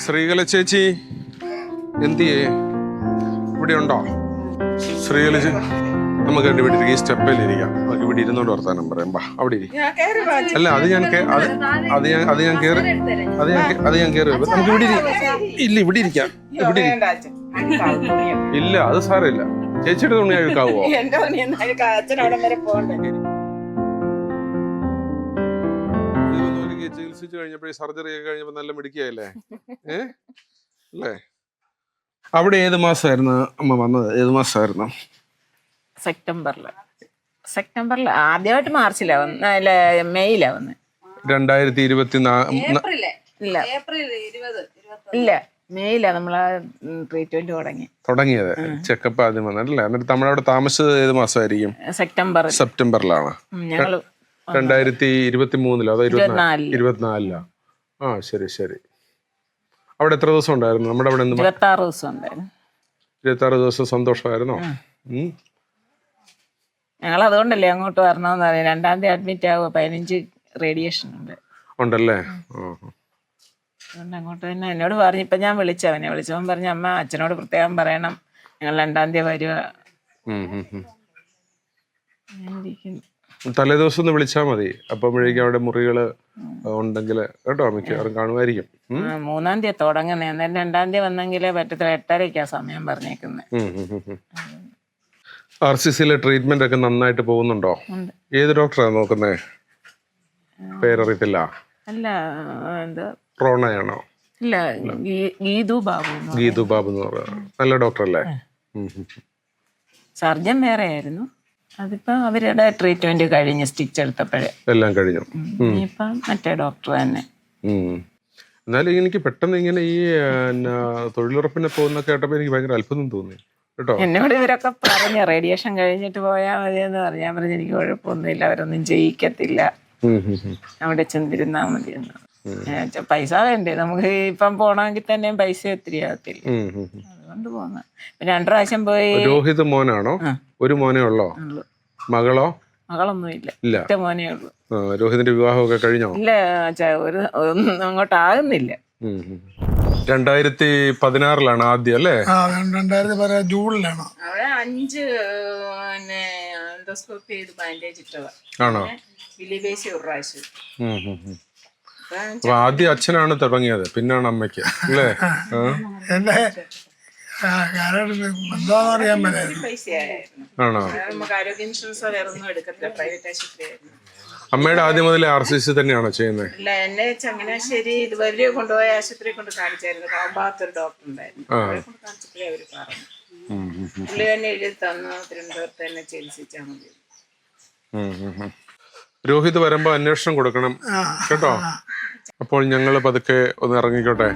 ശ്രീകല ചേച്ചി എന്തിയേ ഇവിടെ ഉണ്ടോ? ശ്രീകല നമുക്ക് എൻ്റെ വീട്ടിൽ ഈ സ്റ്റെപ്പിൽ ഇരിക്കാം. നമുക്ക് ഇവിടെ ഇരുന്നോണ്ട് വർത്താനം പറയാം. ബാ അവിടെ ഇരിക്കും. അല്ല അത് ഞാൻ കയറി നമുക്ക് ഇവിടെ ഇല്ല ഇവിടെ ഇരിക്കാം. ഇവിടെ ഇല്ല അത് സാരമില്ല. ചേച്ചിയുടെ തുണി അഴുക്കാവോ? ചികിത്സിച്ചു കഴിഞ്ഞപ്പോ സർജറി ഒക്കെ കഴിഞ്ഞപ്പോ നല്ല മിടുക്കിയായില്ലേ? അല്ലേ? അവിടെ ഏത് മാസമായിരുന്നു അമ്മ വന്നത്? ഏത് മാസമായിരുന്നു? സെപ്റ്റംബറിൽ ആദ്യമായിട്ട് മാർച്ചിലാ വന്ന്, അല്ല മെയ്യിലാ വന്ന്. 2024 ഇല്ല മെയ്യിലാ നമ്മളാ ട്രീറ്റ്മെന്റ് തുടങ്ങിയത്. ചെക്കപ്പ് ആദ്യം വന്നല്ലേ? എന്നിട്ട് നമ്മളവിടെ താമസിച്ചത് ഏത് മാസമായിരിക്കും? സെപ്റ്റംബറിലാണ്. ഞങ്ങള് 2023 അതോ 24? ആ ശരി ശരി. അവിടെ എത്ര ദിവസം ഉണ്ടായിരുന്നു? നമ്മുടെ അവിടെ 26 ദിവസം ഉണ്ടായിരുന്നു. 26 ദിവസം സന്തോഷമായിരുന്നോ? ഞങ്ങൾ അതുകൊണ്ടല്ലേ അങ്ങോട്ട് വരണമെന്ന് പറയാം. 2ാം തീയതി അഡ്മിറ്റ് ആവുക, 15 റേഡിയേഷൻ ഉണ്ടല്ലേ? അതുകൊണ്ട് അങ്ങോട്ട് തന്നെ എന്നോട് പറഞ്ഞു. ഇപ്പം ഞാൻ വിളിച്ചവനെ വിളിച്ചവൻ പറഞ്ഞു, അമ്മ അച്ഛനോട് പ്രത്യേകം പറയണം, ഞങ്ങൾ 2ാം തീയതി വരിക. തലേ ദിവസം ഒന്ന് വിളിച്ചാൽ മതി. അപ്പോഴേക്കും അവിടെ മുറികൾ ഉണ്ടെങ്കിൽ കേട്ടോ മിക്കവാറും കാണുമായിരിക്കും. 3ാം തീയതി തുടങ്ങുന്നേ, അന്നേരം 2ാം തീയതി വന്നെങ്കിലേ പറ്റത്തില്ല. 8:30 സമയം പറഞ്ഞേക്കുന്നത്. RCCയിലെ ട്രീറ്റ്മെന്റ് ഒക്കെ നന്നായിട്ട് പോകുന്നുണ്ടോ? ഏത് ഡോക്ടറാണ് നോക്കുന്നത്? പേരറിയത്തില്ല. അല്ല എന്താ റോണയാണോ? ഇല്ല, ഗീതു ബാബു എന്ന് പറയുന്നത് നല്ല ഡോക്ടറല്ലേ? സർജൻ വേറെ ആയിരുന്നു. അതിപ്പോ അവരുടെ ട്രീറ്റ്മെന്റ് കഴിഞ്ഞ് സ്റ്റിച്ച് എടുത്തപ്പോഴേ എല്ലാം കഴിഞ്ഞു. ഇപ്പം മറ്റേ ഡോക്ടർ തന്നെ. എന്നാലും എനിക്ക് പെട്ടെന്ന് ഇങ്ങനെ ഈ തൊഴിലുറപ്പിനെ പോകുന്ന കേട്ടപ്പോ എനിക്ക് ഭയങ്കര അത്ഭുതം തോന്നി കേട്ടോ. എന്നോട് ഇവരൊക്കെ പറഞ്ഞു റേഡിയേഷൻ കഴിഞ്ഞിട്ട് പോയാൽ മതിയെന്ന് പറഞ്ഞു. ഞാൻ പറഞ്ഞു എനിക്ക് കുഴപ്പമൊന്നുമില്ല, അവരൊന്നും ചെയ്യിക്കത്തില്ല, അവിടെ ചെന്നിരുന്നാ മതിയെന്ന്. പൈസ വേണ്ടേ നമുക്ക്? ഇപ്പം പോണമെങ്കിൽ തന്നെ പൈസ ഒത്തിരി ആകത്തില്ല, അതുകൊണ്ട് പോന്ന. 2 പ്രാവശ്യം പോയി. രോഹിത് മോനാണോ? ഒരു മോനേ ഉള്ളോ? മകളോ? മകളൊന്നുമില്ല, ഒറ്റ മോനേ ഉള്ളൂ. രോഹിതിന്റെ വിവാഹമൊക്കെ കഴിഞ്ഞോ? ഇല്ല, അങ്ങോട്ട് ആകുന്നില്ല. 2016 ആദ്യം അല്ലേ? 2016 ജൂണിലാണ്. അവിടെ 5 എൻഡോസ്കോപ്പി ചെയ്ത് ബാൻഡേജ് ഇട്ടതാ. ആണോ? വിലിവേശി ഒരു പ്രാവശ്യം. അപ്പൊ ആദ്യം അച്ഛനാണ് തുടങ്ങിയത്, പിന്നാണ് അമ്മയ്ക്ക് അല്ലേ? എന്റെ എന്താണെന്നറിയാൻ പറ്റായിരുന്നു. ആണോ? നമുക്ക് ആരോഗ്യ ഇൻഷുറൻസ് വേറെ ഒന്നും എടുക്കത്തില്ല, പ്രൈവറ്റ് ആശുപത്രിയായിരുന്നു. അമ്മയുടെ ആദ്യം മുതലേ RCC തന്നെയാണോ ചെയ്യുന്നത്? അല്ല, എന്നെ ചങ്ങനാശ്ശേരി ഇതുവരെ കൊണ്ടുപോയ ആശുപത്രി കൊണ്ട് കാണിച്ചായിരുന്നു. കാമ്പാത്തൊരു ഡോക്ടർ ഉണ്ടായിരുന്നു, അവരെ കൊണ്ട് കാണിച്ചപ്പോഴേ അവര് പറഞ്ഞു. പുള്ളി തന്നെ എഴുതി തന്നു, തിരുവനന്തപുരത്ത് തന്നെ ചികിത്സിച്ചാൽ മതി. രോഹിത് വരുമ്പോ അന്വേഷണം കൊടുക്കണം കേട്ടോ. അപ്പോൾ ഞങ്ങൾ പതുക്കെ ഒന്ന് ഇറങ്ങിക്കോട്ടെ.